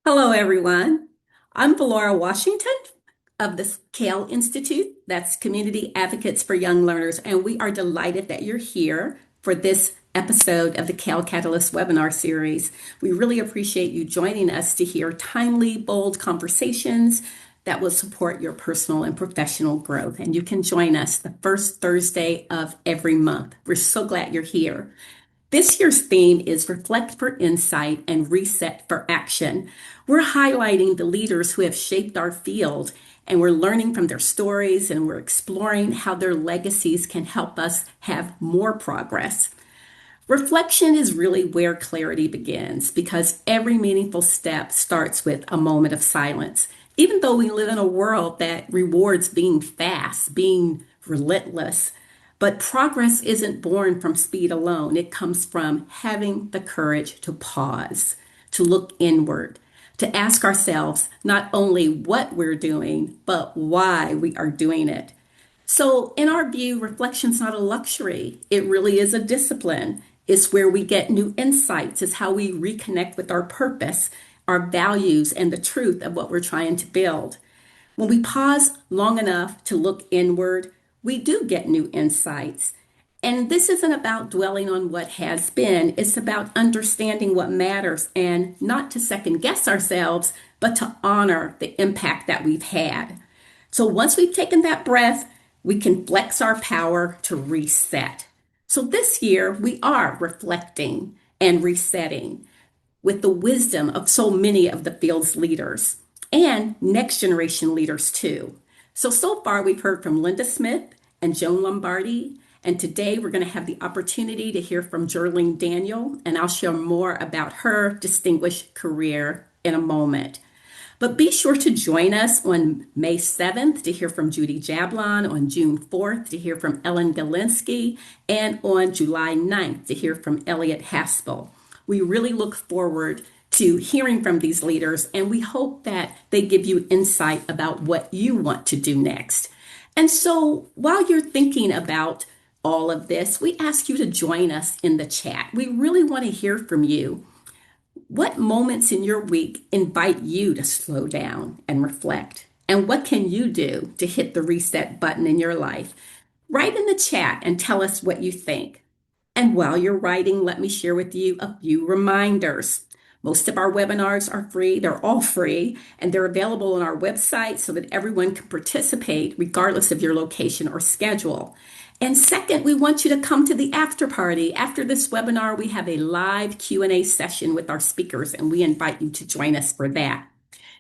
Hello, everyone. I'm Valora Washington of the CAYL Institute, that's Community Advocates for Young Learners, and we are delighted that you're here for this episode of the CAYL Catalyst webinar series. We really appreciate you joining us to hear timely, bold conversations that will support your personal and professional growth. And you can join us the first Thursday of every month. We're so glad you're here. This year's theme is Reflect for Insight and Reset for Action. We're highlighting the leaders who have shaped our field, and we're learning from their stories, and we're exploring how their legacies can help us have more progress. Reflection is really where clarity begins because every meaningful step starts with a moment of silence. Even though we live in a world that rewards being fast, being relentless, but progress isn't born from speed alone. It comes from having the courage to pause, to look inward, to ask ourselves not only what we're doing, but why we are doing it. So, in our view, reflection's not a luxury. It really is a discipline. It's where we get new insights. It's how we reconnect with our purpose, our values, and the truth of what we're trying to build. When we pause long enough to look inward, we do get new insights. And this isn't about dwelling on what has been, it's about understanding what matters and not to second guess ourselves, but to honor the impact that we've had. So once we've taken that breath, we can flex our power to reset. So this year, we are reflecting and resetting with the wisdom of so many of the field's leaders and next generation leaders too. So far we've heard from Linda Smith and Joan Lombardi, and today we're going to have the opportunity to hear from Jerlean Daniel, and I'll share more about her distinguished career in a moment. But be sure to join us on May 7th to hear from Judy Jablon, on June 4th to hear from Ellen Galinsky, and on July 9th to hear from Elliot Haspel. We really look forward to hearing from these leaders, and we hope that they give you insight about what you want to do next. And so while you're thinking about all of this, we ask you to join us in the chat. We really want to hear from you. What moments in your week invite you to slow down and reflect? And what can you do to hit the reset button in your life? Write in the chat and tell us what you think. And while you're writing, let me share with you a few reminders. Most of our webinars are free. They're all free, and they're available on our website so that everyone can participate regardless of your location or schedule. And second, we want you to come to the after party. After this webinar, we have a live Q&A session with our speakers, and we invite you to join us for that.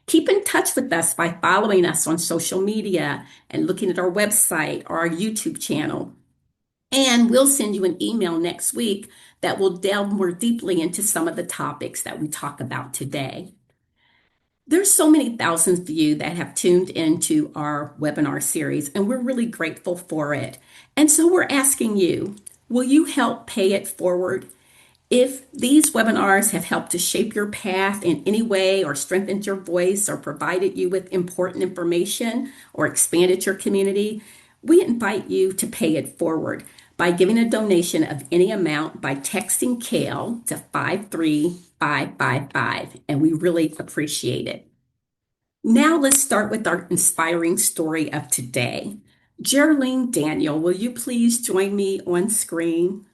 Keep in touch with us by following us on social media and looking at our website or our YouTube channel. And we'll send you an email next week that will delve more deeply into some of the topics that we talk about today. There's so many thousands of you that have tuned into our webinar series, and we're really grateful for it. And so we're asking you, will you help pay it forward? If these webinars have helped to shape your path in any way or strengthened your voice or provided you with important information or expanded your community, we invite you to pay it forward by giving a donation of any amount by texting CAYL to 53555, and we really appreciate it. Now let's start with our inspiring story of today. Jerlean Daniel, will you please join me on screen?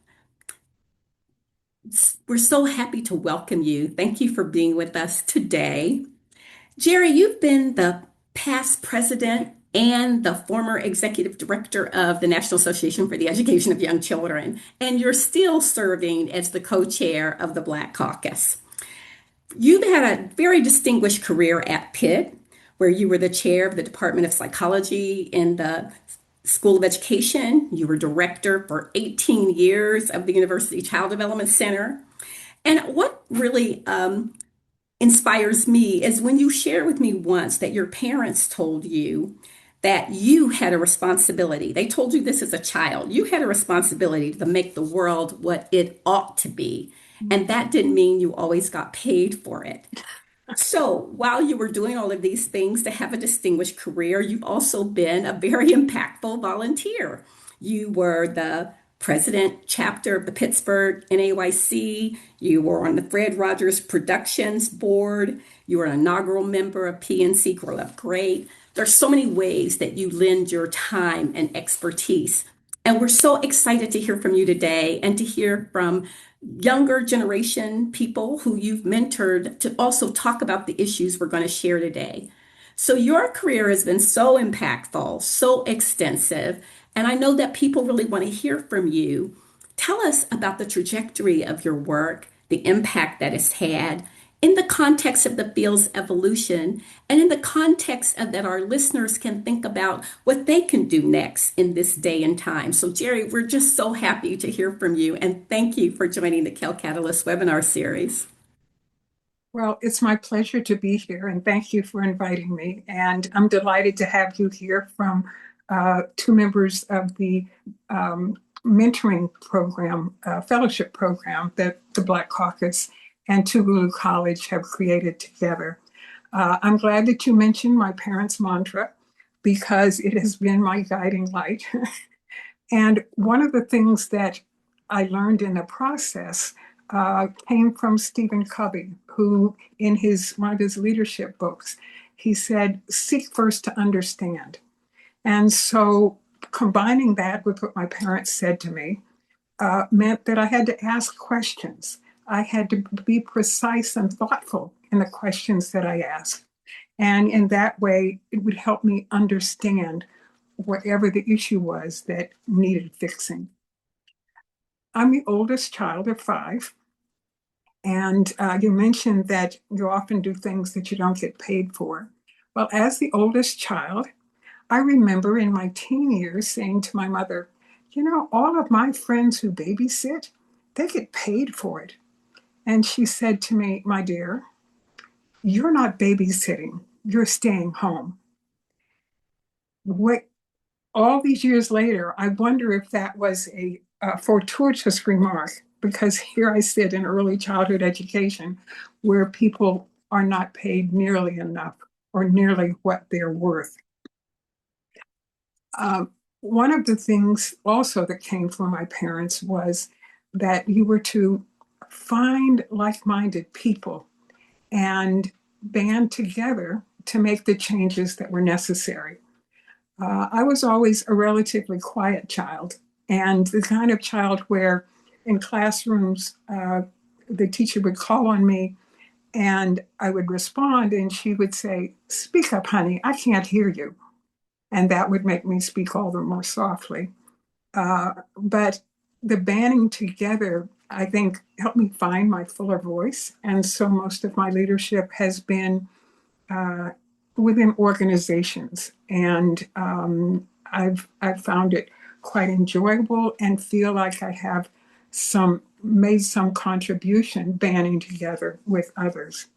We're so happy to welcome you. Thank you for being with us today. Jerry, you've been the past president and the former executive director of the National Association for the Education of Young Children, and you're still serving as the co-chair of the Black Caucus. You've had a very distinguished career at Pitt, where you were the chair of the Department of Psychology in the School of Education. You were director for 18 years of the University Child Development Center. And what really inspires me is when you shared with me once that your parents told you that you had a responsibility. They told you this as a child. You had a responsibility to make the world what it ought to be. And that didn't mean you always got paid for it. So while you were doing all of these things to have a distinguished career, you've also been a very impactful volunteer. You were the president chapter of the Pittsburgh NAEYC. You were on the Fred Rogers Productions Board. You were an inaugural member of PNC Grow Up Great. There's so many ways that you lend your time and expertise. And we're so excited to hear from you today and to hear from younger generation people who you've mentored to also talk about the issues we're going to share today. So, your career has been so impactful, so extensive, and I know that people really want to hear from you. Tell us about the trajectory of your work, the impact that it's had in the context of the field's evolution, and in the context of that our listeners can think about what they can do next in this day and time. So, Jerry, we're just so happy to hear from you, and thank you for joining the CAYL Catalyst webinar series. Well, it's my pleasure to be here, and thank you for inviting me. And I'm delighted to have you here from two members of the mentoring program, fellowship program that the Black Caucus and Tougaloo College have created together. I'm glad that you mentioned my parents' mantra because it has been my guiding light. And one of the things that I learned in the process came from Stephen Covey, who in one of his leadership books, he said, seek first to understand. And so combining that with what my parents said to me meant that I had to ask questions. I had to be precise and thoughtful in the questions that I asked. And in that way, it would help me understand whatever the issue was that needed fixing. I'm the oldest child of 5. And you mentioned that you often do things that you don't get paid for. Well, as the oldest child, I remember in my teen years saying to my mother, you know, all of my friends who babysit, they get paid for it. And she said to me, my dear, you're not babysitting, you're staying home. All these years later, I wonder if that was a fortuitous remark, because here I sit in early childhood education where people are not paid nearly enough or nearly what they're worth. One of the things also that came from my parents was that you were to find like-minded people and band together to make the changes that were necessary. I was always a relatively quiet child, and the kind of child where in classrooms, the teacher would call on me and I would respond and she would say, speak up, honey, I can't hear you. And that would make me speak all the more softly. But the banding together, I think, helped me find my fuller voice. And so most of my leadership has been within organizations. And I've found it quite enjoyable and feel like I have made some contribution banding together with others.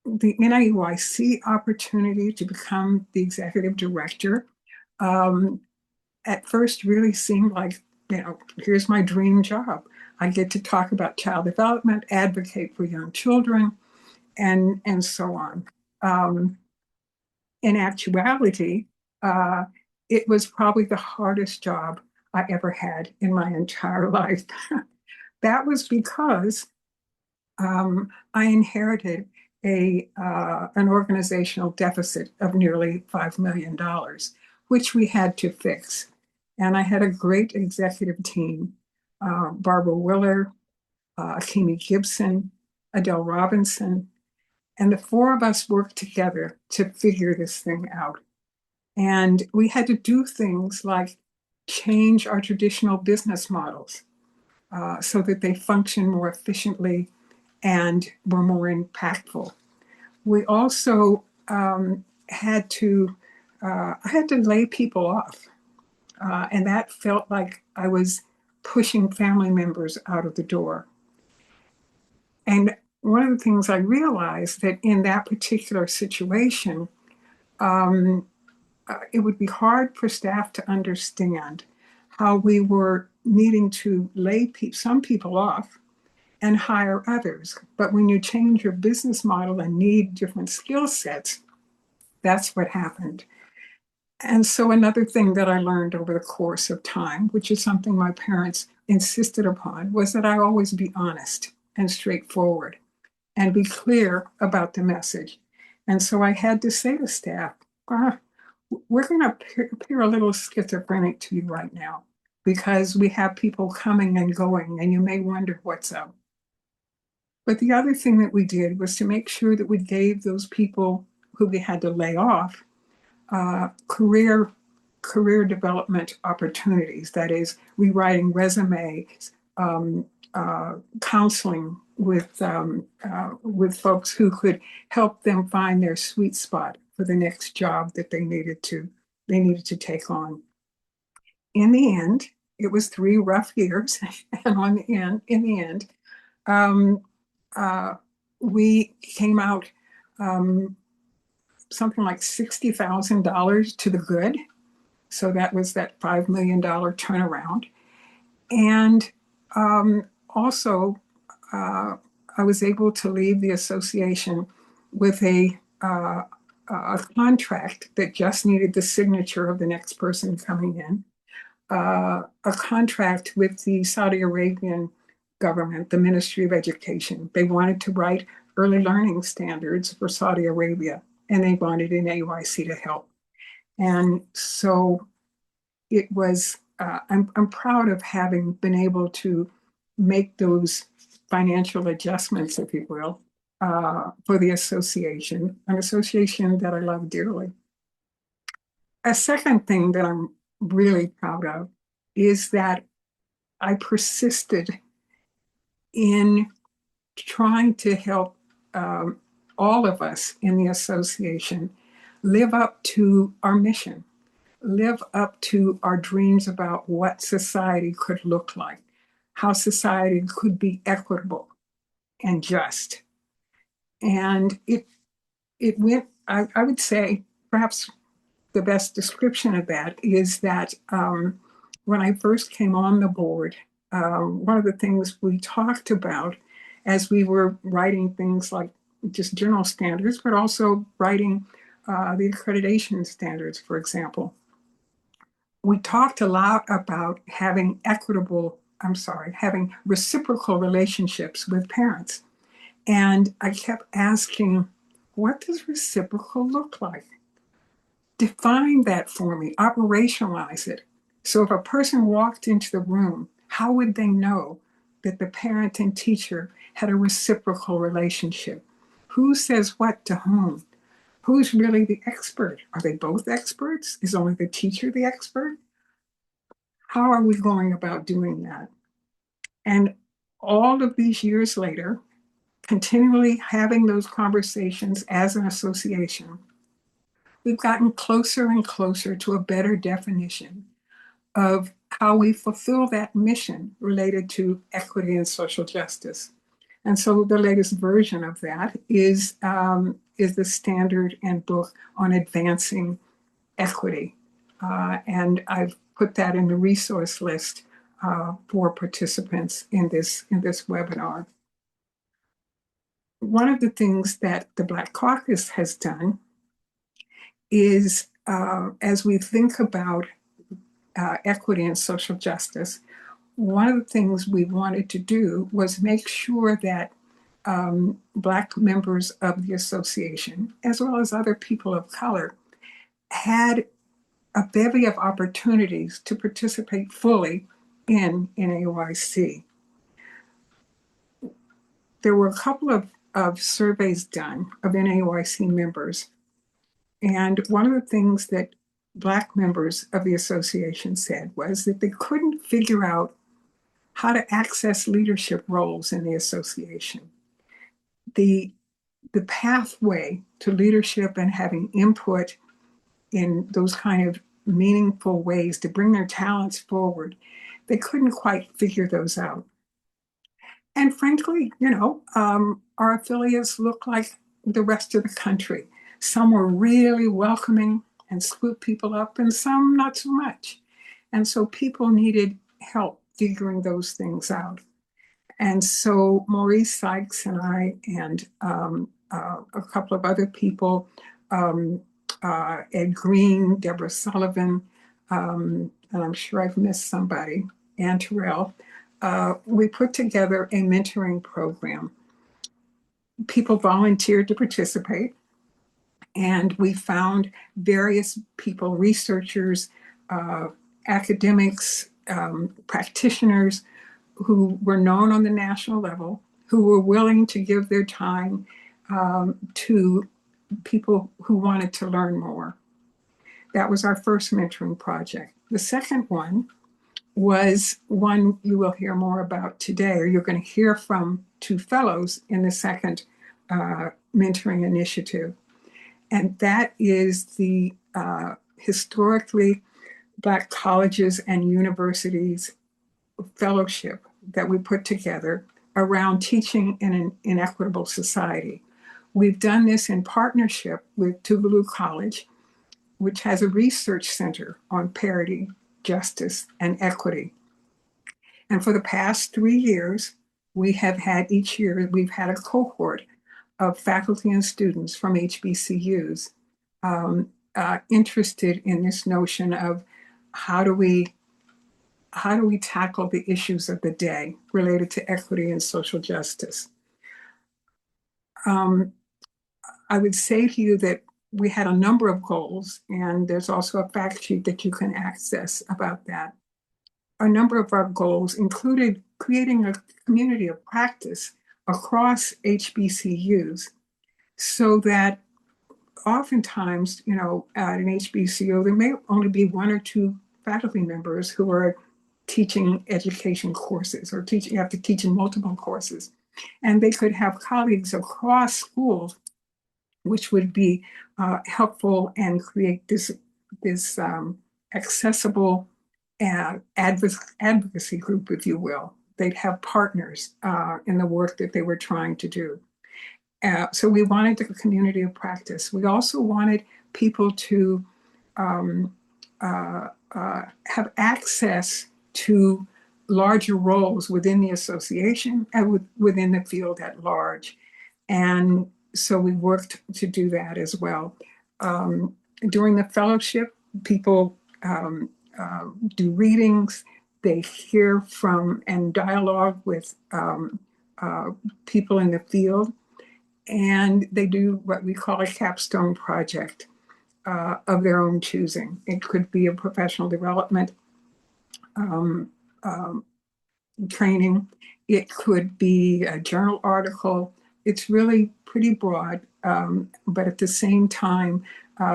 The NAEYC opportunity to become the executive director at first really seemed like, you know, here's my dream job. I get to talk about child development, advocate for young children, and so on. In actuality, it was probably the hardest job I ever had in my entire life. That was because I inherited an organizational deficit of nearly $5 million, which we had to fix. And I had a great executive team, Barbara Willer, Akemi Gibson, Adele Robinson, and the 4 of us worked together to figure this thing out. And we had to do things like change our traditional business models so that they function more efficiently and were more impactful. We also had to lay people off. And that felt like I was pushing family members out of the door. And one of the things I realized that in that particular situation, it would be hard for staff to understand how we were needing to lay some people off and hire others. But when you change your business model and need different skill sets, that's what happened. And so another thing that I learned over the course of time, which is something my parents insisted upon, was that I always be honest and straightforward and be clear about the message. And so I had to say to staff, "Ah, we're going to appear a little schizophrenic to you right now because we have people coming and going, and you may wonder what's up." But the other thing that we did was to make sure that we gave those people who we had to lay off uh, career career development opportunities. That is, rewriting resumes, counseling with folks who could help them find their sweet spot for the next job that they needed to take on. In the end, it was 3 rough years, and in the end, um, uh, we came out um, something like $60,000 to the good. So that was that $5 million turnaround. And also, uh, I was able to leave the association with a contract that just needed the signature of the next person coming in, a contract with the Saudi Arabian government, the Ministry of Education. They wanted to write early learning standards for Saudi Arabia, and they wanted an AYC to help. And so it was, I'm proud of having been able to make those financial adjustments, if you will, for the association, an association that I love dearly. A second thing that I'm really proud of is that I persisted in trying to help all of us in the association live up to our mission, live up to our dreams about what society could look like, how society could be equitable and just. And it went, I would say, perhaps the best description of that is that when I first came on the board, one of the things we talked about as we were writing things like just general standards, but also writing the accreditation standards, for example, we talked a lot about having reciprocal relationships with parents. And I kept asking, what does reciprocal look like? Define that for me, operationalize it. So if a person walked into the room, how would they know that the parent and teacher had a reciprocal relationship? Who says what to whom? Who's really the expert? Are they both experts? Is only the teacher the expert? How are we going about doing that? And all of these years later, continually having those conversations as an association, we've gotten closer and closer to a better definition of how we fulfill that mission related to equity and social justice. And so the latest version of that is the standard and book on advancing equity. And I've put that in the resource list for participants in this webinar. One of the things that the Black Caucus has done is, as we think about equity and social justice, one of the things we wanted to do was make sure that Black members of the association, as well as other people of color, had a bevy of opportunities to participate fully in NAEYC. There were a couple of surveys done of NAEYC members, and one of the things that Black members of the association said was that they couldn't figure out how to access leadership roles in the association. The, the pathway to leadership and having input in those kind of meaningful ways to bring their talents forward, they couldn't quite figure those out. And frankly, our affiliates look like the rest of the country. Some were really welcoming and swooped people up, and some not so much. And so people needed help figuring those things out. And so Maurice Sykes and I and a couple of other people Ed Green, Deborah Sullivan, and I'm sure I've missed somebody, Ann Terrell. We put together a mentoring program. People volunteered to participate, and we found various people, researchers, uh, academics, practitioners who were known on the national level, who were willing to give their time to people who wanted to learn more. That was our first mentoring project. The second one was one you will hear more about today, or you're going to hear from two fellows in the second mentoring initiative. And that is the historically Black colleges and universities fellowship that we put together around teaching in an inequitable society. We've done this in partnership with Tougaloo College, which has a research center on parity, justice, and equity. And for the past 3 years, we have had each year, we've had a cohort of faculty and students from HBCUs interested in this notion of how do we tackle the issues of the day related to equity and social justice. Um, I would say to you that we had a number of goals, and there's also a fact sheet that you can access about that. A number of our goals included creating a community of practice across HBCUs so that oftentimes, at an HBCU, there may only be one or two faculty members who are teaching education courses or you have to teach in multiple courses. And they could have colleagues across schools, which would be helpful and create this accessible advocacy group, if you will. They'd have partners in the work that they were trying to do. So we wanted a community of practice. We also wanted people to have access to larger roles within the association and within the field at large. And so we worked to do that as well. During the fellowship, people do readings, they hear from and dialogue with people in the field, and they do what we call a capstone project of their own choosing. It could be a professional development um, um, training. It could be a journal article. It's really pretty broad, but at the same time,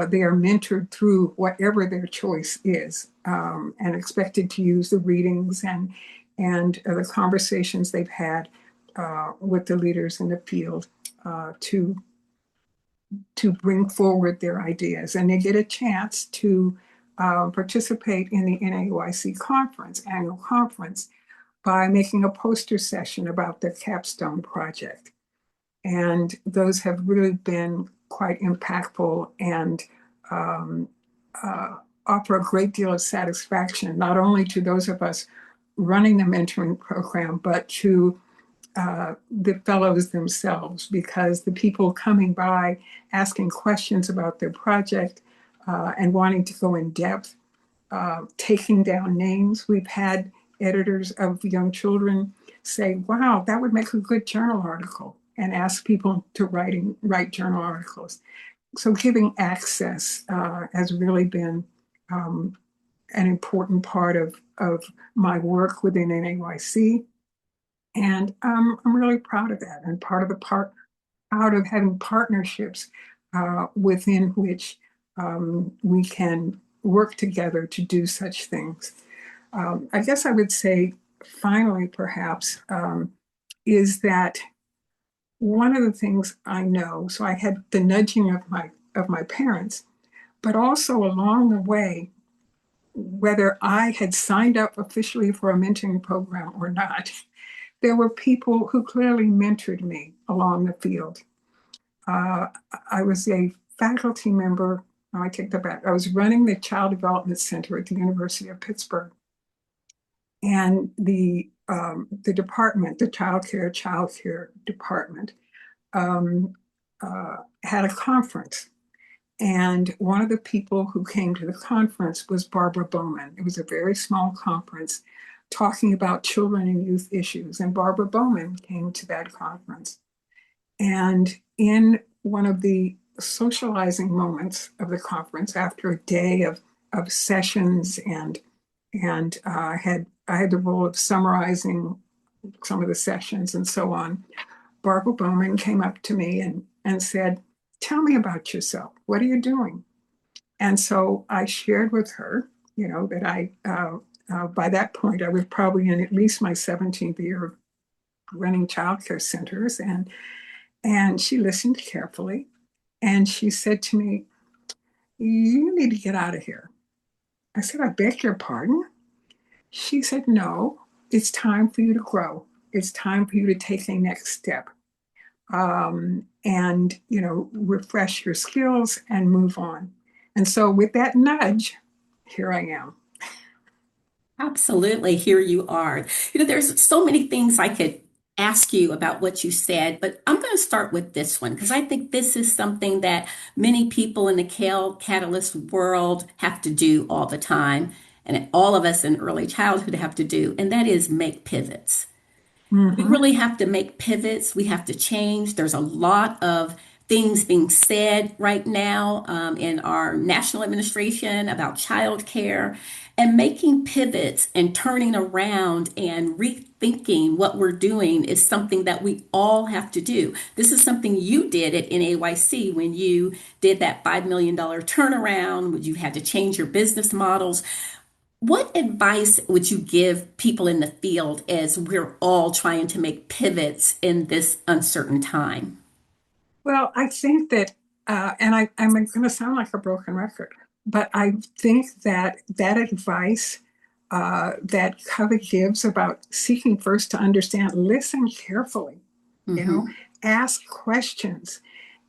they are mentored through whatever their choice is and expected to use the readings and the conversations they've had with the leaders in the field to bring forward their ideas. And they get a chance to participate in the NAEYC conference, annual conference, by making a poster session about their capstone project. And those have really been quite impactful and offer a great deal of satisfaction, not only to those of us running the mentoring program, but to the fellows themselves, because the people coming by asking questions about their project and wanting to go in depth, taking down names. We've had editors of young children say, wow, that would make a good journal article, and ask people to write journal articles. So giving access has really been an important part of my work within NAEYC. And I'm really proud of that, and out of having partnerships within which we can work together to do such things. I guess I would say, finally, perhaps, is that one of the things I know. So I had the nudging of my parents, but also along the way, whether I had signed up officially for a mentoring program or not, there were people who clearly mentored me along the field. Uh, I was a faculty member. I take that back. I was running the Child Development Center at the University of Pittsburgh, and the department, the child care department, had a conference, And one of the people who came to the conference was Barbara Bowman. It was a very small conference talking about children and youth issues. And Barbara Bowman came to that conference. And in one of the socializing moments of the conference, after a day of sessions and I had the role of summarizing some of the sessions and so on, Barbara Bowman came up to me and said, "Tell me about yourself. What are you doing?" And so I shared with her, that by that point, I was probably in at least my 17th year of running childcare centers. And she listened carefully. And she said to me, "You need to get out of here." I said, "I beg your pardon?" She said, "No, it's time for you to grow. It's time for you to take a next step. And refresh your skills and move on." And so with that nudge, here I am. Absolutely, here you are. There's so many things I could ask you about what you said, but I'm going to start with this one because I think this is something that many people in the CAYL Catalyst world have to do all the time, and all of us in early childhood have to do, and that is make pivots. We Mm-hmm, really have to make pivots. We have to change. There's a lot of things being said right now in our national administration about childcare, and making pivots and turning around and rethinking what we're doing is something that we all have to do. This is something you did at NAEYC when you did that $5 million turnaround, when you had to change your business models. What advice would you give people in the field as we're all trying to make pivots in this uncertain time? well, I think that, I'm going to sound like a broken record, but I think that that advice that Covey gives about seeking first to understand, listen carefully, you know, Hmm. ask questions,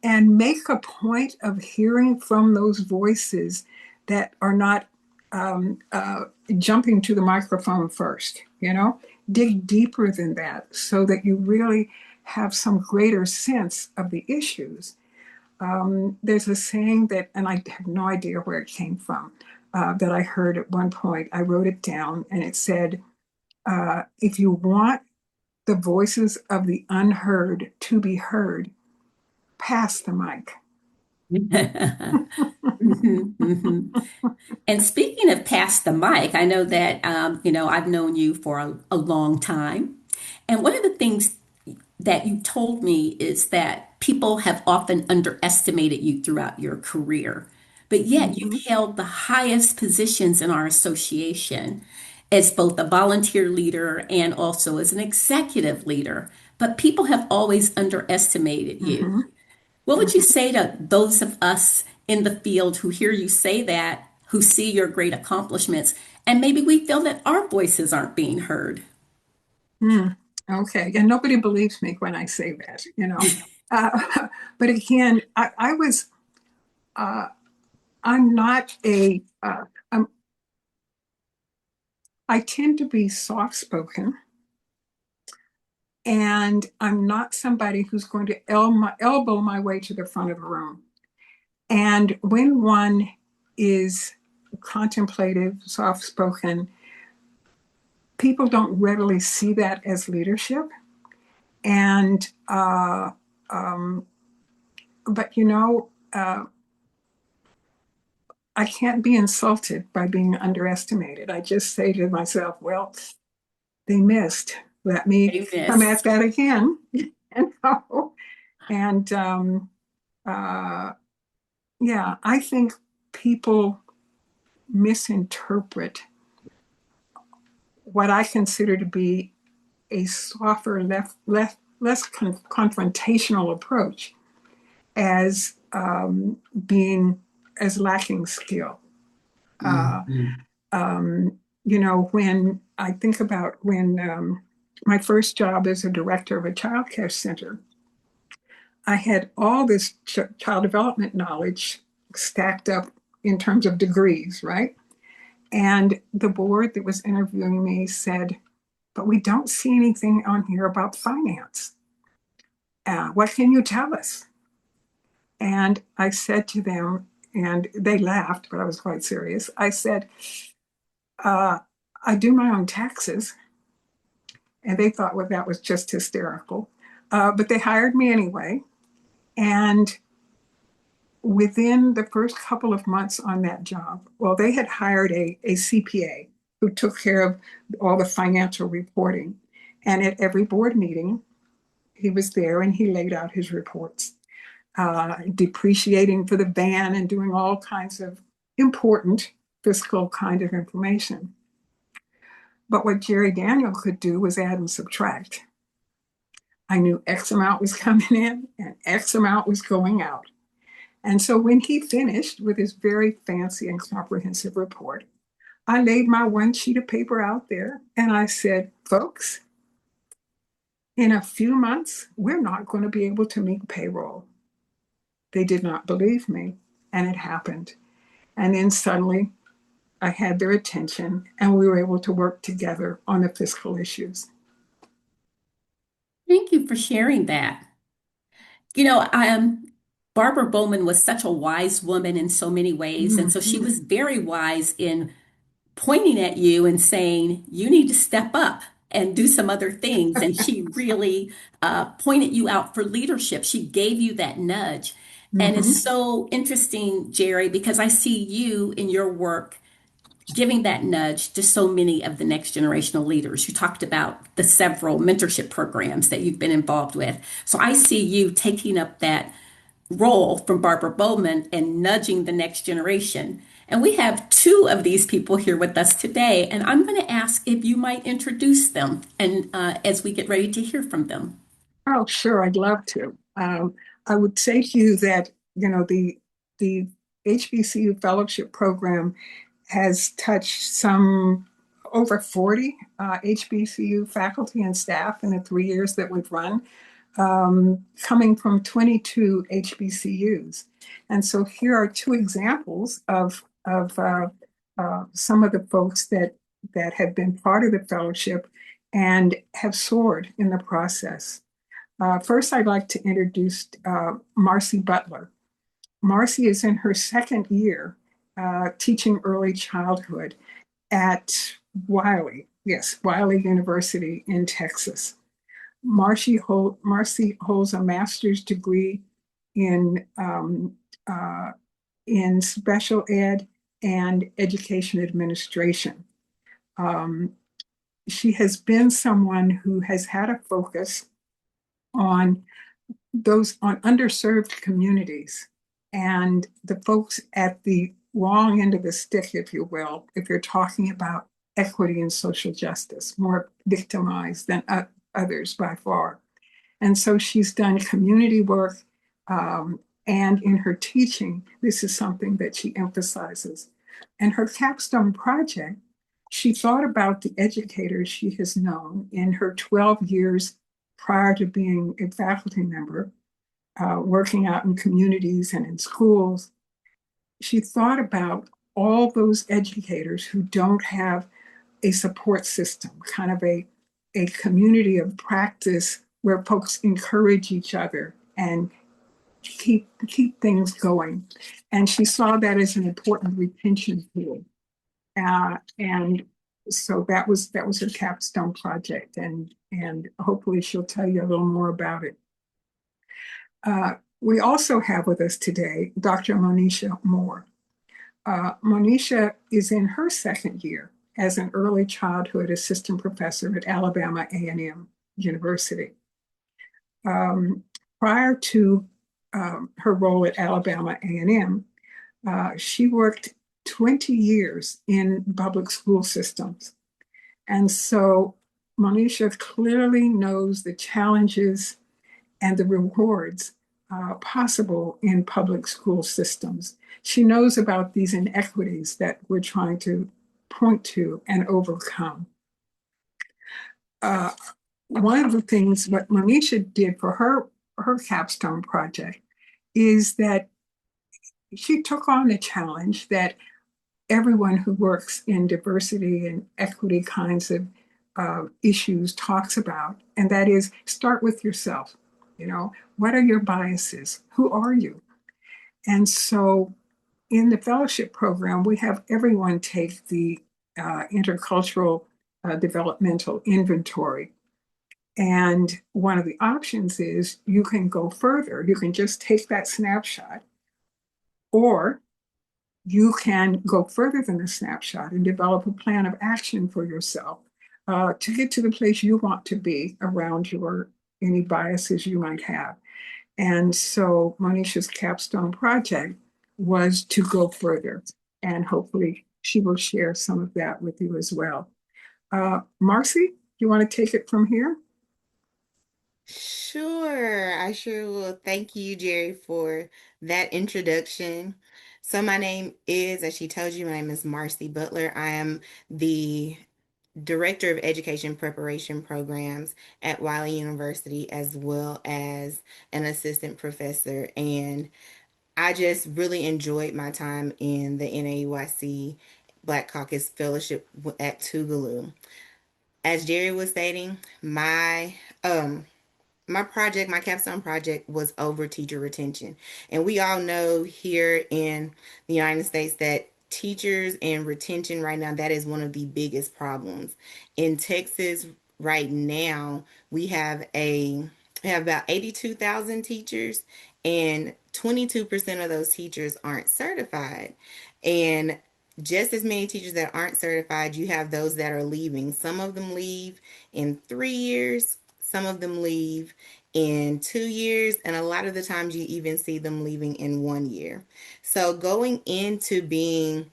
and make a point of hearing from those voices that are not jumping to the microphone first, dig deeper than that so that you really have some greater sense of the issues. There's a saying that, and I have no idea where it came from, that I heard at one point. I wrote it down, and it said, if you want the voices of the unheard to be heard, pass the mic. Mhm, mhm. And speaking of pass the mic, I know that I've known you for a long time, and one of the things that you told me is that people have often underestimated you throughout your career, but yet you've Mhm, held the highest positions in our association as both a volunteer leader and also as an executive leader. But people have always underestimated you. mhm, What would you mhm. say to those of us in the field who hear you say that, who see your great accomplishments, and maybe we feel that our voices aren't being heard? Mm, okay. And nobody believes me when I say that. But again, uh, I'm not I tend to be soft spoken, and I'm not somebody who's going to elbow my way to the front of the room. And when one is contemplative, soft spoken, people don't readily see that as leadership. And, um, but I can't be insulted by being underestimated. I just say to myself, well, they missed. Let me Say come at this. that again. and so, and uh, yeah, I think people misinterpret what I consider to be a softer, less confrontational approach as being as lacking skill. Uh, Mhm. when I think about when my first job as a director of a child care center, I had all this child development knowledge stacked up in terms of degrees, right? And the board that was interviewing me said, "But we don't see anything on here about finance. What can you tell us?" And I said to them, and they laughed, but I was quite serious. I said, uh, I do my own taxes. And they thought, well, that was just hysterical. But they hired me anyway. And within the first couple of months on that job, well, they had hired a CPA who took care of all the financial reporting. And at every board meeting, he was there and he laid out his reports, depreciating for the van and doing all kinds of important fiscal kind of information. But what Jerry Daniel could do was add and subtract. I knew X amount was coming in and X amount was going out. And so when he finished with his very fancy and comprehensive report, I laid my one sheet of paper out there and I said, folks, in a few months, we're not going to be able to meet payroll. They did not believe me, and it happened. And then suddenly I had their attention and we were able to work together on the fiscal issues. Thank you for sharing that. You know, Barbara Bowman was such a wise woman in so many ways. And so she Mhm. was very wise in pointing at you and saying, you need to step up and do some other things. And she really pointed you out for leadership. She gave you that nudge. And it's Mhm. so interesting, Jerry, because I see you in your work giving that nudge to so many of the next generational leaders. You talked about the several mentorship programs that you've been involved with. So I see you taking up that role from Barbara Bowman and nudging the next generation. And we have two of these people here with us today, and I'm going to ask if you might introduce them and as we get ready to hear from them. Oh, sure, I'd love to. I would say to you that, the HBCU fellowship program has touched some over 40 HBCU faculty and staff in the 3 years that we've run, coming from 22 HBCUs. And so here are two examples of some of the folks that have been part of the fellowship and have soared in the process. First, I'd like to introduce Marcy Butler. Marcy is in her second year teaching early childhood at Wiley University in Texas. Marcy holds a master's degree in uh, in special ed and education administration. Um, she has been someone who has had a focus on on underserved communities and the folks at the wrong end of the stick, if you will, if you're talking about equity and social justice, more victimized than others by far. And so she's done community work, and in her teaching, this is something that she emphasizes. And her capstone project, she thought about the educators she has known in her 12 years prior to being a faculty member, working out in communities and in schools. She thought about all those educators who don't have a support system, kind of a community of practice where folks encourage each other and keep things going. And she saw that as an important retention tool. And so that was her capstone project, and hopefully she'll tell you a little more about it. We also have with us today Dr. Monisha Moore. Monisha is in her second year as an early childhood assistant professor at Alabama A&M University. Um, Prior to her role at Alabama A&M, she worked 20 years in public school systems. And so Monisha clearly knows the challenges and the rewards possible in public school systems. She knows about these inequities that we're trying to point to and overcome. Uh, One of the things what Monisha did for her capstone project is that she took on the challenge that everyone who works in diversity and equity kinds of issues talks about, and that is start with yourself. What are your biases? Who are you? And so in the fellowship program, we have everyone take the intercultural developmental inventory. And one of the options is you can go further. You can just take that snapshot, or you can go further than a snapshot and develop a plan of action for yourself to get to the place you want to be around your any biases you might have. And so Monisha's capstone project was to go further, and hopefully she will share some of that with you as well. Marcy, you want to take it from here? Sure, I sure will. Thank you, Jerry, for that introduction. So, my name is, as she told you, my name is Marcy Butler. I am the Director of Education Preparation Programs at Wiley University, as well as an assistant professor. And I just really enjoyed my time in the NAEYC Black Caucus Fellowship at Tougaloo. As Jerry was stating, my project, my capstone project, was over teacher retention. And we all know here in the United States that teachers and retention right now, that is one of the biggest problems. In Texas right now, we have about 82,000 teachers, and 22% of those teachers aren't certified. And just as many teachers that aren't certified, you have those that are leaving. Some of them leave in 3 years, some of them leave in 2 years, and a lot of the times you even see them leaving in 1 year. So, going into being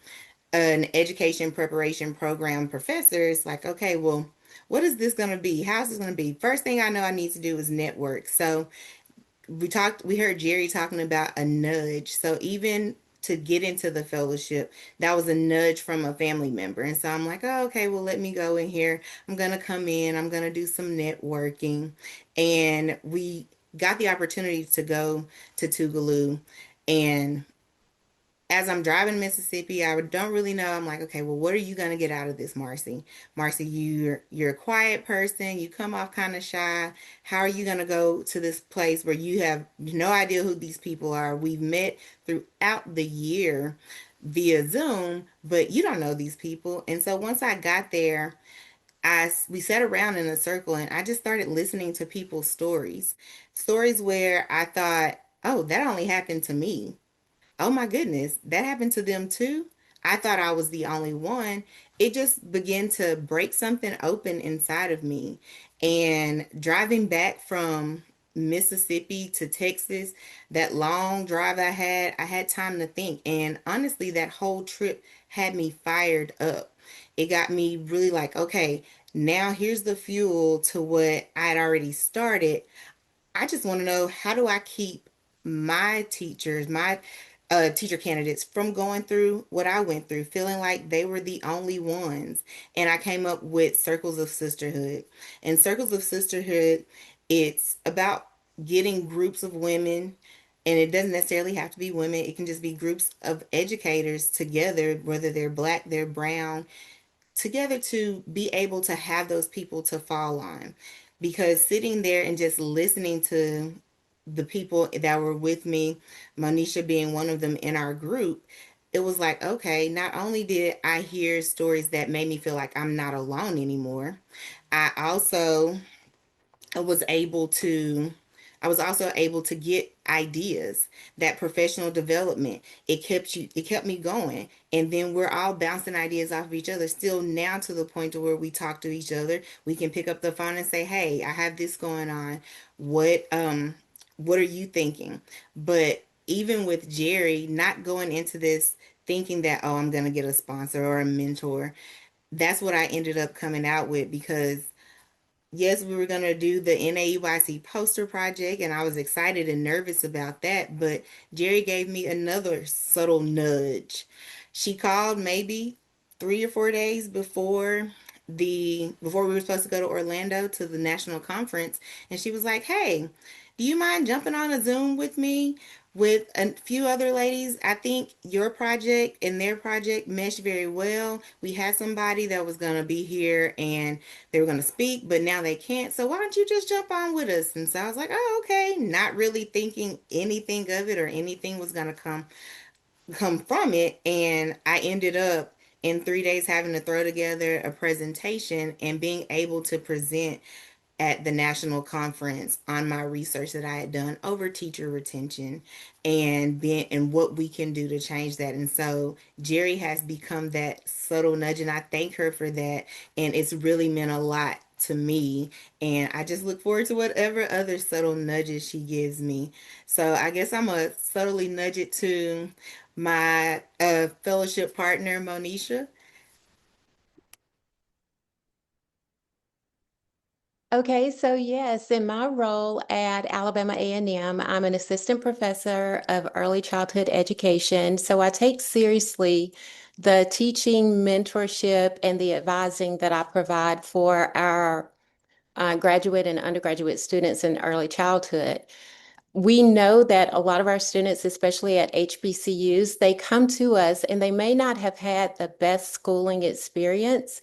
an education preparation program professor, it's like, okay, well, what is this going to be? How's this going to be? First thing I know I need to do is network. So, we heard Jerry talking about a nudge. So even to get into the fellowship, that was a nudge from a family member. And so I'm like, oh, okay, well, let me go in here. I'm going to come in, I'm going to do some networking. And we got the opportunity to go to Tougaloo. And as I'm driving to Mississippi, I don't really know. I'm like, okay, well, what are you gonna get out of this, Marcy? Marcy, you're a quiet person. You come off kind of shy. How are you gonna go to this place where you have no idea who these people are? We've met throughout the year via Zoom, but you don't know these people. And so once I got there, we sat around in a circle and I just started listening to people's stories, stories where I thought, oh, that only happened to me. Oh my goodness, that happened to them too. I thought I was the only one. It just began to break something open inside of me. And driving back from Mississippi to Texas, that long drive I had time to think. And honestly, that whole trip had me fired up. It got me really like, okay, now here's the fuel to what I'd already started. I just want to know, how do I keep my teachers, my teacher candidates from going through what I went through, feeling like they were the only ones. And I came up with Circles of Sisterhood. And Circles of Sisterhood, it's about getting groups of women, and it doesn't necessarily have to be women, it can just be groups of educators together, whether they're black, they're brown, together to be able to have those people to fall on. Because sitting there and just listening to the people that were with me, Monisha being one of them in our group, it was like, okay, not only did I hear stories that made me feel like I'm not alone anymore, I also I was able to I was also able to get ideas. That professional development, it kept me going. And then we're all bouncing ideas off of each other, still now to the point to where we talk to each other. We can pick up the phone and say, hey, I have this going on. What are you thinking? But even with Jerry, not going into this thinking that, oh, I'm gonna get a sponsor or a mentor, that's what I ended up coming out with. Because yes, we were going to do the NAEYC poster project, and I was excited and nervous about that. But Jerry gave me another subtle nudge. She called maybe 3 or 4 days before we were supposed to go to Orlando to the national conference, and she was like, "Hey, do you mind jumping on a Zoom with me with a few other ladies? I think your project and their project mesh very well. We had somebody that was going to be here and they were going to speak, but now they can't. So why don't you just jump on with us?" And so I was like, "Oh, okay," not really thinking anything of it or anything was going to come come from it. And I ended up in 3 days having to throw together a presentation and being able to present at the national conference on my research that I had done over teacher retention and what we can do to change that. And so Jerry has become that subtle nudge, and I thank her for that. And it's really meant a lot to me. And I just look forward to whatever other subtle nudges she gives me. So I guess I'm a subtly nudge it to my fellowship partner, Monisha. Okay, so yes, in my role at Alabama A&M, I'm an assistant professor of early childhood education. So I take seriously the teaching, mentorship, and the advising that I provide for our graduate and undergraduate students in early childhood. We know that a lot of our students, especially at HBCUs, they come to us and they may not have had the best schooling experience.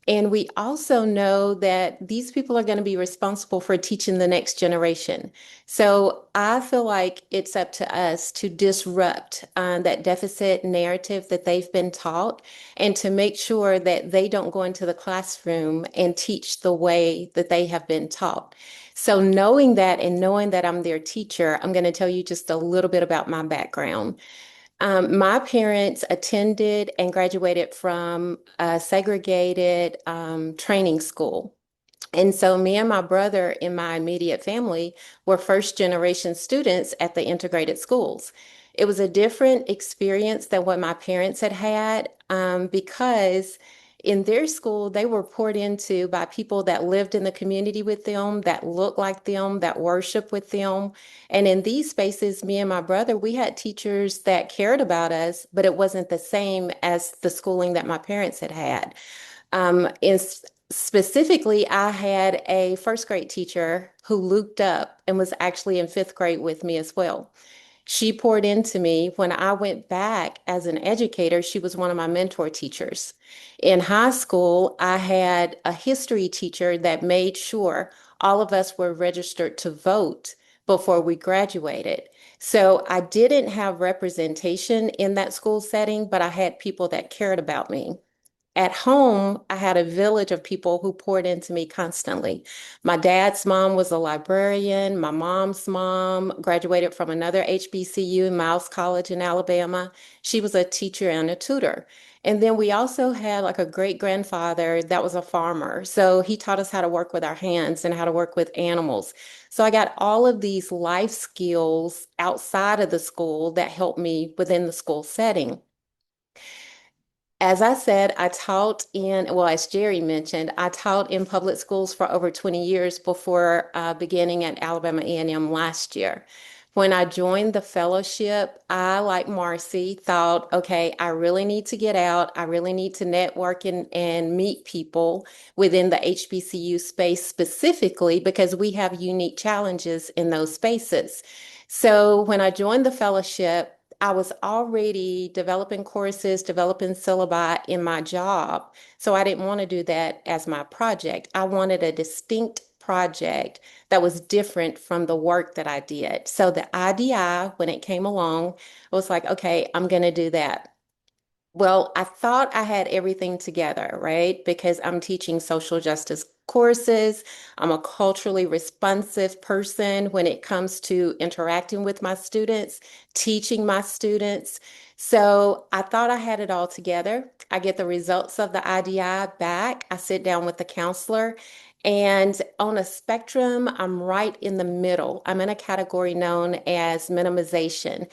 And we also know that these people are going to be responsible for teaching the next generation. So I feel like it's up to us to disrupt that deficit narrative that they've been taught and to make sure that they don't go into the classroom and teach the way that they have been taught. So knowing that and knowing that I'm their teacher, I'm going to tell you just a little bit about my background. My parents attended and graduated from a segregated training school. And so me and my brother in my immediate family were first generation students at the integrated schools. It was a different experience than what my parents had had because in their school, they were poured into by people that lived in the community with them, that looked like them, that worship with them. And in these spaces, me and my brother, we had teachers that cared about us, but it wasn't the same as the schooling that my parents had had. In specifically, I had a first grade teacher who looped up and was actually in fifth grade with me as well. She poured into me when I went back as an educator. She was one of my mentor teachers. In high school, I had a history teacher that made sure all of us were registered to vote before we graduated. So I didn't have representation in that school setting, but I had people that cared about me. At home, I had a village of people who poured into me constantly. My dad's mom was a librarian. My mom's mom graduated from another HBCU, Miles College in Alabama. She was a teacher and a tutor. And then we also had like a great grandfather that was a farmer. So he taught us how to work with our hands and how to work with animals. So I got all of these life skills outside of the school that helped me within the school setting. As I said, I taught in, well, as Jerry mentioned, I taught in public schools for over 20 years before beginning at Alabama A&M last year. When I joined the fellowship, I, like Marcy, thought, okay, I really need to get out. I really need to network and meet people within the HBCU space specifically because we have unique challenges in those spaces. So when I joined the fellowship, I was already developing courses, developing syllabi in my job. So I didn't want to do that as my project. I wanted a distinct project that was different from the work that I did. So the IDI, when it came along, I was like, okay, I'm going to do that. Well, I thought I had everything together, right? Because I'm teaching social justice courses. I'm a culturally responsive person when it comes to interacting with my students, teaching my students. So I thought I had it all together. I get the results of the IDI back. I sit down with the counselor. And on a spectrum, I'm right in the middle. I'm in a category known as minimization.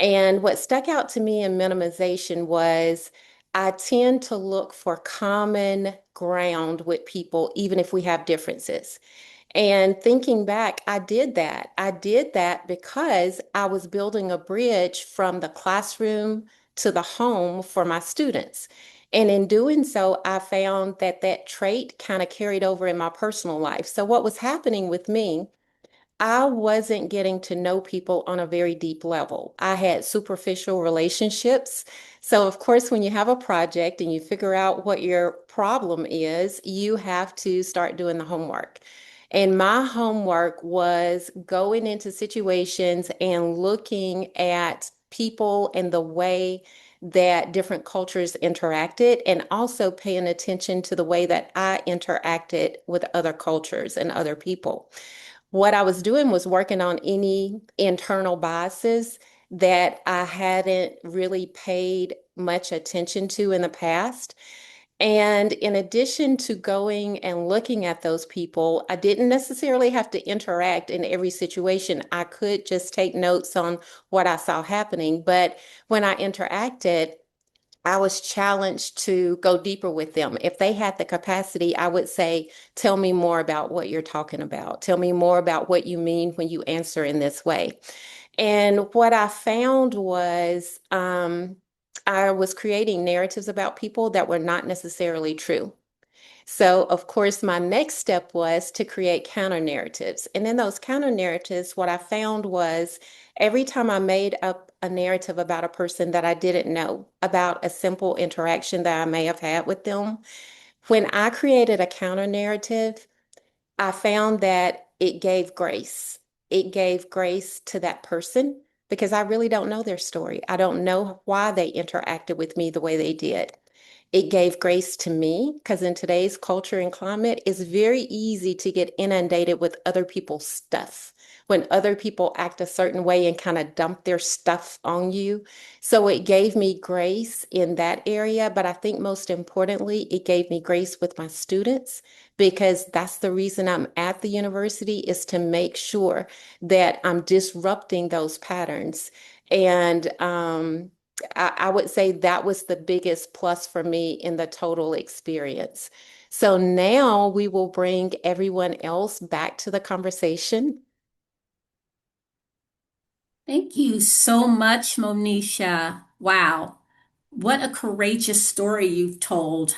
And what stuck out to me in minimization was I tend to look for common ground with people, even if we have differences. And thinking back, I did that. I did that because I was building a bridge from the classroom to the home for my students. And in doing so, I found that that trait kind of carried over in my personal life. So, what was happening with me? I wasn't getting to know people on a very deep level. I had superficial relationships. So, of course, when you have a project and you figure out what your problem is, you have to start doing the homework. And my homework was going into situations and looking at people and the way that different cultures interacted, and also paying attention to the way that I interacted with other cultures and other people. What I was doing was working on any internal biases that I hadn't really paid much attention to in the past. And in addition to going and looking at those people, I didn't necessarily have to interact in every situation. I could just take notes on what I saw happening. But when I interacted, I was challenged to go deeper with them. If they had the capacity, I would say, tell me more about what you're talking about. Tell me more about what you mean when you answer in this way. And what I found was I was creating narratives about people that were not necessarily true. So, of course, my next step was to create counter narratives. And in those counter narratives, what I found was every time I made up a narrative about a person that I didn't know, about a simple interaction that I may have had with them, when I created a counter narrative, I found that it gave grace. It gave grace to that person because I really don't know their story. I don't know why they interacted with me the way they did. It gave grace to me because in today's culture and climate, it's very easy to get inundated with other people's stuff when other people act a certain way and kind of dump their stuff on you. So it gave me grace in that area. But I think most importantly, it gave me grace with my students because that's the reason I'm at the university is to make sure that I'm disrupting those patterns. And I would say that was the biggest plus for me in the total experience. So now we will bring everyone else back to the conversation. Thank you so much, Monisha. Wow. What a courageous story you've told.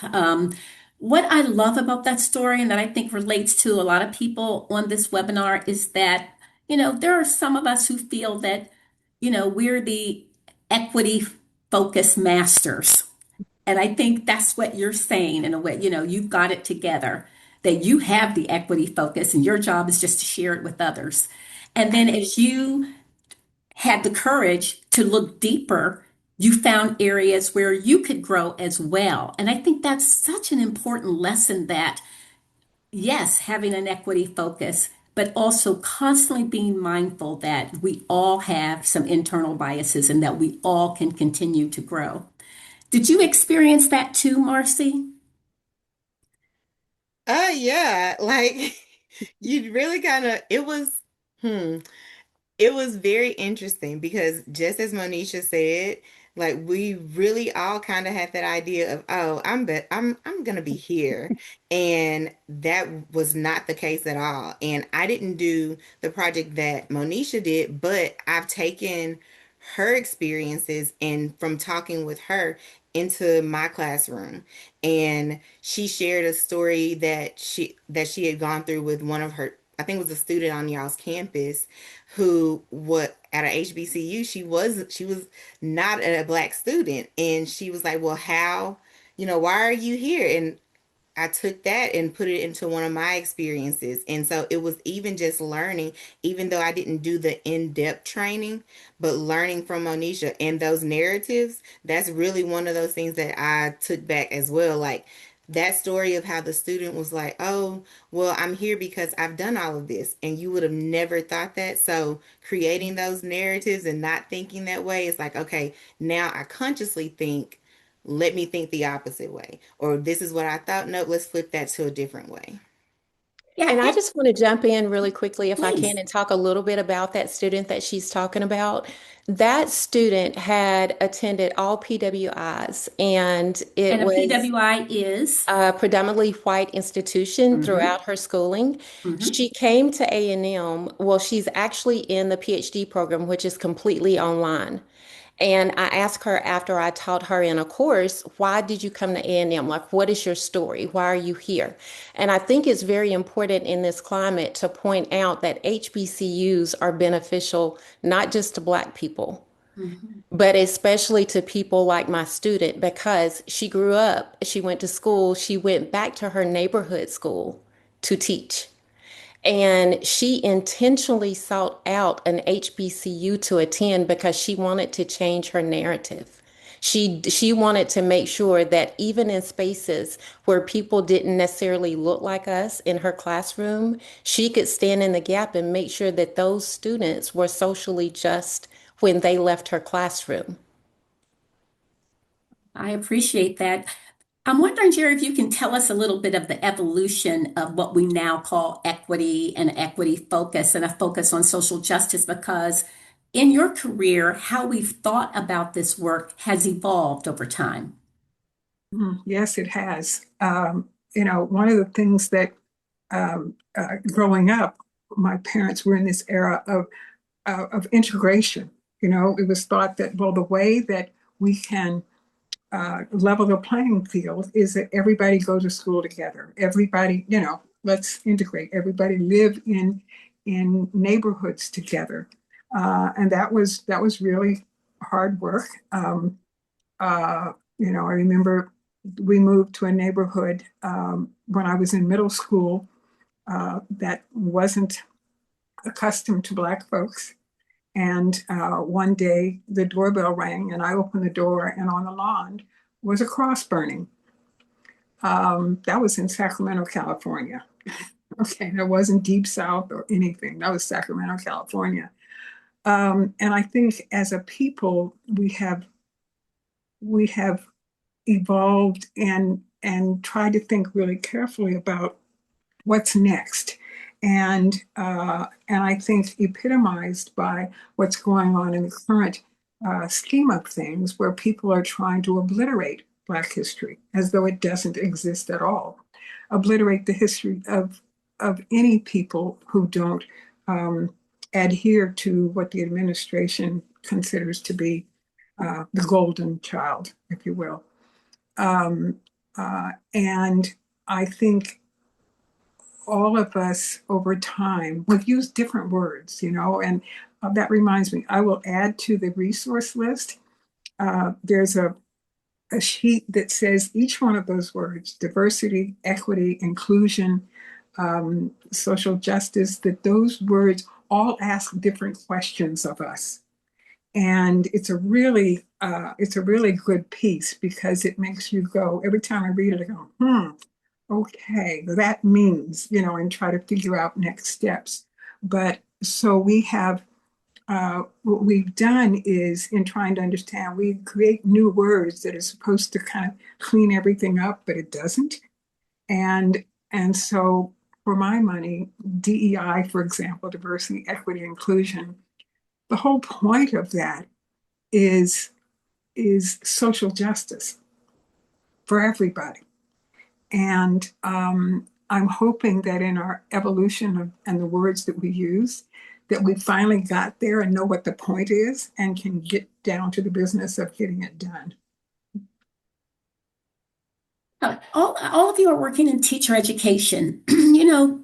What I love about that story and that I think relates to a lot of people on this webinar is that, there are some of us who feel that, we're the equity focused masters. And I think that's what you're saying in a way, you've got it together, that you have the equity focus and your job is just to share it with others. And then as you had the courage to look deeper, you found areas where you could grow as well. And I think that's such an important lesson that, yes, having an equity focus, but also constantly being mindful that we all have some internal biases and that we all can continue to grow. Did you experience that too, Marcy? Yeah, like you really kind of hmm it was very interesting because just as Monisha said, like we really all kind of had that idea of, oh, I'm gonna be here. And that was not the case at all. And I didn't do the project that Monisha did, but I've taken her experiences and from talking with her into my classroom. And she shared a story that she had gone through with one of her, I think it was a student on y'all's campus who what at a HBCU she was not a black student, and she was like, well, how, why are you here? And I took that and put it into one of my experiences. And so it was even just learning, even though I didn't do the in-depth training, but learning from Monisha and those narratives, that's really one of those things that I took back as well. Like that story of how the student was like, oh, well, I'm here because I've done all of this. And you would have never thought that. So creating those narratives and not thinking that way is like, okay, now I consciously think, let me think the opposite way. Or this is what I thought. Nope, let's flip that to a different way. Yeah, And I just want to jump in really quickly, if I can, please. and talk a little bit about that student that she's talking about. That student had attended all PWIs, and it And a was PWI is? a predominantly white institution Hmm. throughout her schooling. Hmm. She came to A&M. Well, she's actually in the PhD program, which is completely online. And I asked her after I taught her in a course, why did you come to A&M? Like, what is your story? Why are you here? And I think it's very important in this climate to point out that HBCUs are beneficial not just to Black people, Hmm. but especially to people like my student because she grew up, she went to school, she went back to her neighborhood school to teach. And she intentionally sought out an HBCU to attend because she wanted to change her narrative. She wanted to make sure that even in spaces where people didn't necessarily look like us in her classroom, she could stand in the gap and make sure that those students were socially just when they left her classroom. I appreciate that. I'm wondering, Jerry, if you can tell us a little bit of the evolution of what we now call equity and equity focus and a focus on social justice, because in your career, how we've thought about this work has evolved over time. Yes, it has. One of the things that growing up, my parents were in this era of integration. It was thought that, well, the way that we can level the playing field is that everybody go to school together. Everybody, let's integrate. Everybody live in neighborhoods together, and that was really hard work. I remember we moved to a neighborhood when I was in middle school that wasn't accustomed to Black folks. And one day the doorbell rang and I opened the door, and on the lawn was a cross burning. That was in Sacramento, California. Okay, that wasn't Deep South or anything. That was Sacramento, California. And I think as a people, we have evolved and tried to think really carefully about what's next. And I think epitomized by what's going on in the current scheme of things, where people are trying to obliterate Black history as though it doesn't exist at all, obliterate the history of any people who don't um, adhere to what the administration considers to be the golden child, if you will. Um, and I think all of us over time, we've used different words, and that reminds me, I will add to the resource list. There's a sheet that says each one of those words: diversity, equity, inclusion, social justice, that those words all ask different questions of us. And it's a really good piece, because it makes you go, every time I read it, I go, okay, that means, and try to figure out next steps. But so what we've done is, in trying to understand, we create new words that are supposed to kind of clean everything up, but it doesn't. And so for my money, DEI, for example, diversity, equity, inclusion, the whole point of that is is social justice for everybody. And I'm hoping that in our evolution and the words that we use, that we finally got there and know what the point is and can get down to the business of getting it done. All of you are working in teacher education.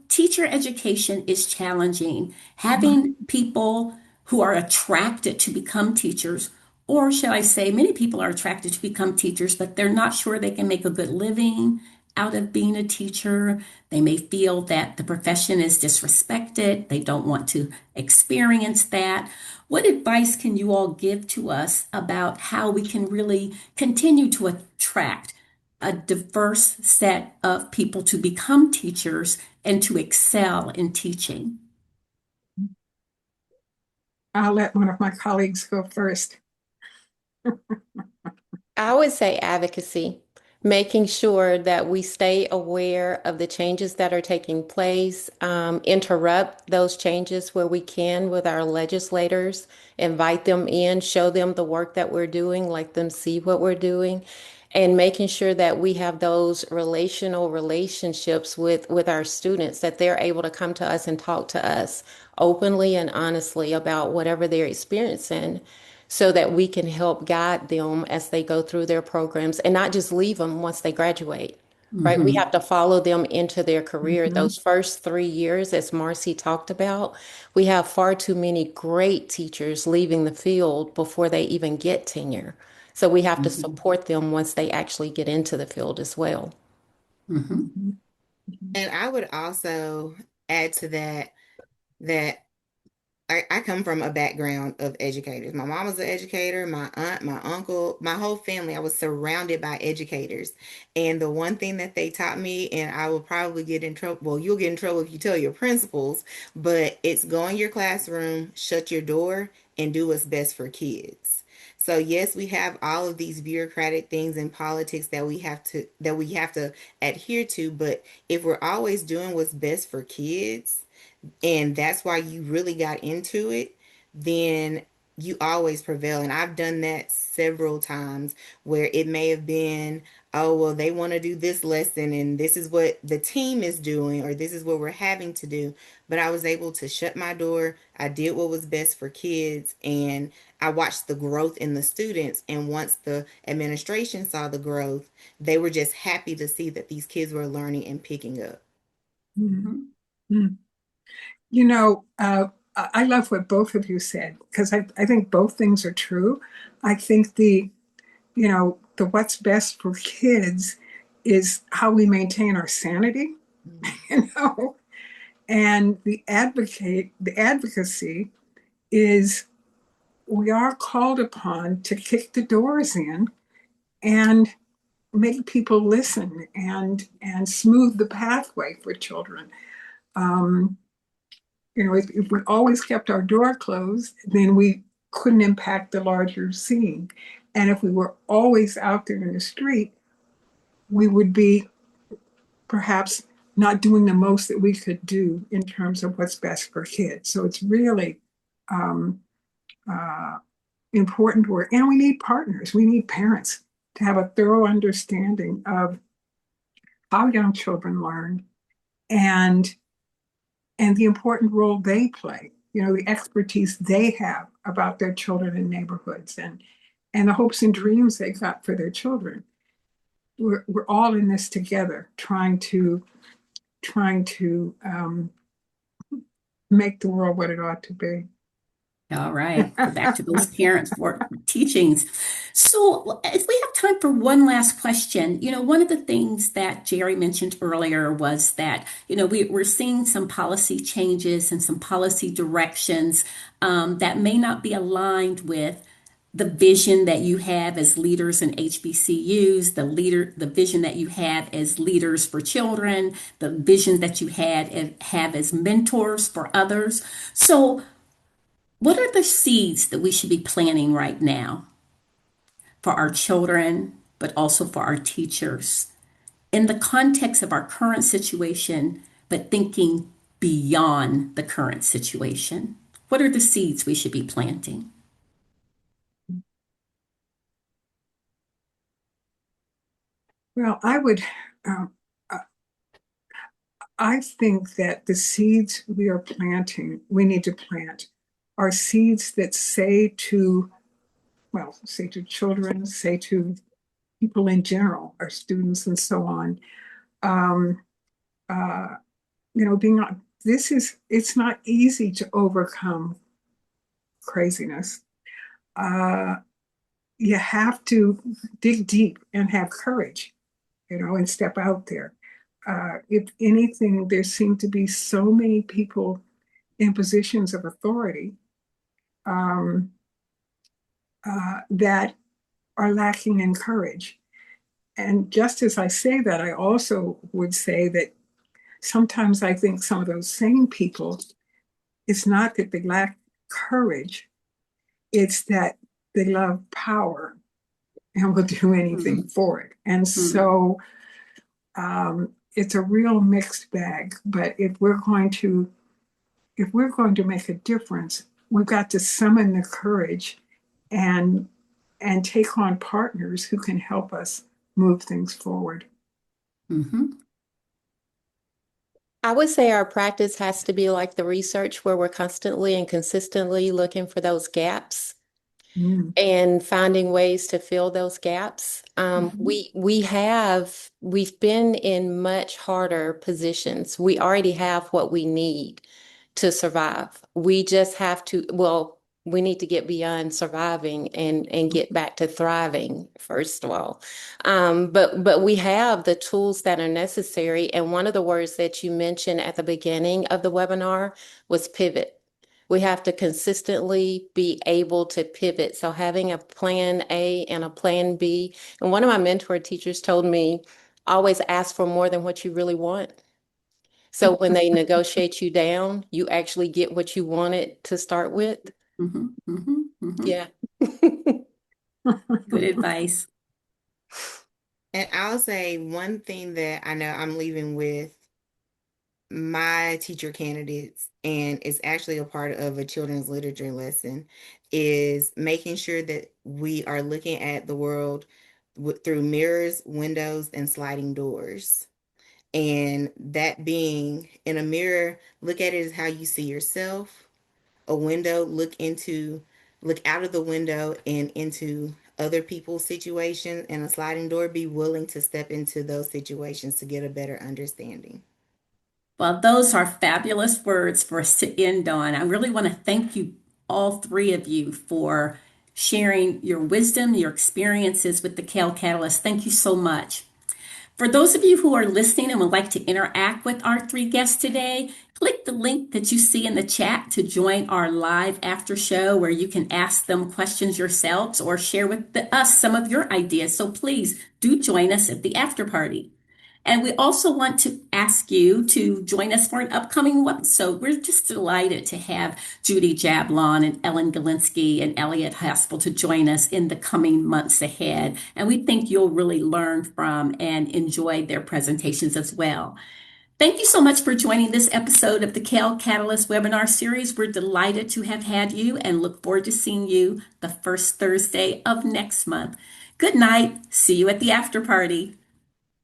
Teacher education is challenging. Having people who are attracted to become teachers, or should I say, many people are attracted to become teachers, but they're not sure they can make a good living out of being a teacher. They may feel that the profession is disrespected. They don't want to experience that. What advice can you all give to us about how we can really continue to attract a diverse set of people to become teachers and to excel in teaching? I'll let one of my colleagues go first. I would say advocacy, making sure that we stay aware of the changes that are taking place, interrupt those changes where we can with our legislators, invite them in, show them the work that we're doing, let them see what we're doing, and making sure that we have those relational relationships with our students, that they're able to come to us and talk to us openly and honestly about whatever they're experiencing, so that we can help guide them as they go through their programs and not just leave them once they graduate, right? We Hmm. have to follow them into their career. Mhm. Those first 3 years, as Marcy talked about, we have far too many great teachers leaving the field before they even get tenure. So we have to Hmm. support them once they actually get into the field as well. Hmm. Mhm. And I would also add to that I come from a background of educators. My mom was an educator, my aunt, my uncle, my whole family. I was surrounded by educators. And the one thing that they taught me, and I will probably get in trouble, well, you'll get in trouble if you tell your principals, but it's go in your classroom, shut your door, and do what's best for kids. So yes, we have all of these bureaucratic things in politics that we have to adhere to, but if we're always doing what's best for kids, and that's why you really got into it, then you always prevail. And I've done that several times where it may have been, oh, well, they want to do this lesson and this is what the team is doing or this is what we're having to do. But I was able to shut my door. I did what was best for kids and I watched the growth in the students. And once the administration saw the growth, they were just happy to see that these kids were learning and picking up. Mhm. Mm. You know, I love what both of you said because I think both things are true. I think the what's best for kids is how we maintain our sanity, Mhm. you know, and the advocacy is we are called upon to kick the doors in and make people listen and smooth the pathway for children. Um, if we always kept our door closed, then we couldn't impact the larger scene. And if we were always out there in the street, we would be perhaps not doing the most that we could do in terms of what's best for kids. So it's really um, uh, important work. And we need partners, we need parents to have a thorough understanding of how young children learn and the important role they play, the expertise they have about their children and neighborhoods and the hopes and dreams they got for their children. We're all in this together, trying to make the world what it ought to be. All right, go back to those parents for teachings. So, if we have time for one last question, one of the things that Jerry mentioned earlier was that, we're seeing some policy changes and some policy directions that may not be aligned with the vision that you have as leaders in HBCUs, the vision that you have as leaders for children, the vision that you have as mentors for others. So, what are the seeds that we should be planting right now for our children, but also for our teachers in the context of our current situation, but thinking beyond the current situation? What are the seeds we should be planting? Well, um, uh, I think that the seeds we need to plant, are seeds that say to children, say to people in general, our students and so on, um, uh, being on, it's not easy to overcome craziness. Uh, you have to dig deep and have courage, and step out there. If anything, there seem to be so many people in positions of authority um, that are lacking in courage. And just as I say that, I also would say that sometimes I think some of those same people, it's not that they lack courage, it's that they love power and will do anything Mhm. for it. And Mhm. so it's a real mixed bag. But if we're going to make a difference, we've got to summon the courage and take on partners who can help us move things forward. Mhm. I would say our practice has to be like the research where we're constantly and consistently looking for those gaps Mm. and finding ways to fill those gaps. Mhm. We've been in much harder positions. We already have what we need to survive. We just have to, well, We need to get beyond surviving and get back to thriving, first of all. But we have the tools that are necessary. And one of the words that you mentioned at the beginning of the webinar was pivot. We have to consistently be able to pivot. So having a plan A and a plan B. And one of my mentor teachers told me, always ask for more than what you really want. So when they negotiate you down, you actually get what you wanted to start with. Mhm, mhm, mhm. Yeah. Good advice. And I'll say one thing that I know I'm leaving with my teacher candidates, and it's actually a part of a children's literature lesson, is making sure that we are looking at the world through mirrors, windows, and sliding doors. And that being in a mirror, look at it as how you see yourself. A window, look out of the window and into other people's situations. And a sliding door, be willing to step into those situations to get a better understanding. Well, those are fabulous words for us to end on. I really want to thank you, all three of you, for sharing your wisdom, your experiences with the CAYL Catalyst. Thank you so much. For those of you who are listening and would like to interact with our three guests today, click the link that you see in the chat to join our live after show where you can ask them questions yourselves or share with us some of your ideas. So please do join us at the after party. And we also want to ask you to join us for an upcoming episode. We're just delighted to have Judy Jablon and Ellen Galinsky and Elliot Haspel to join us in the coming months ahead. And we think you'll really learn from and enjoy their presentations as well. Thank you so much for joining this episode of the CAYL Catalyst webinar series. We're delighted to have had you and look forward to seeing you the first Thursday of next month. Good night. See you at the after party.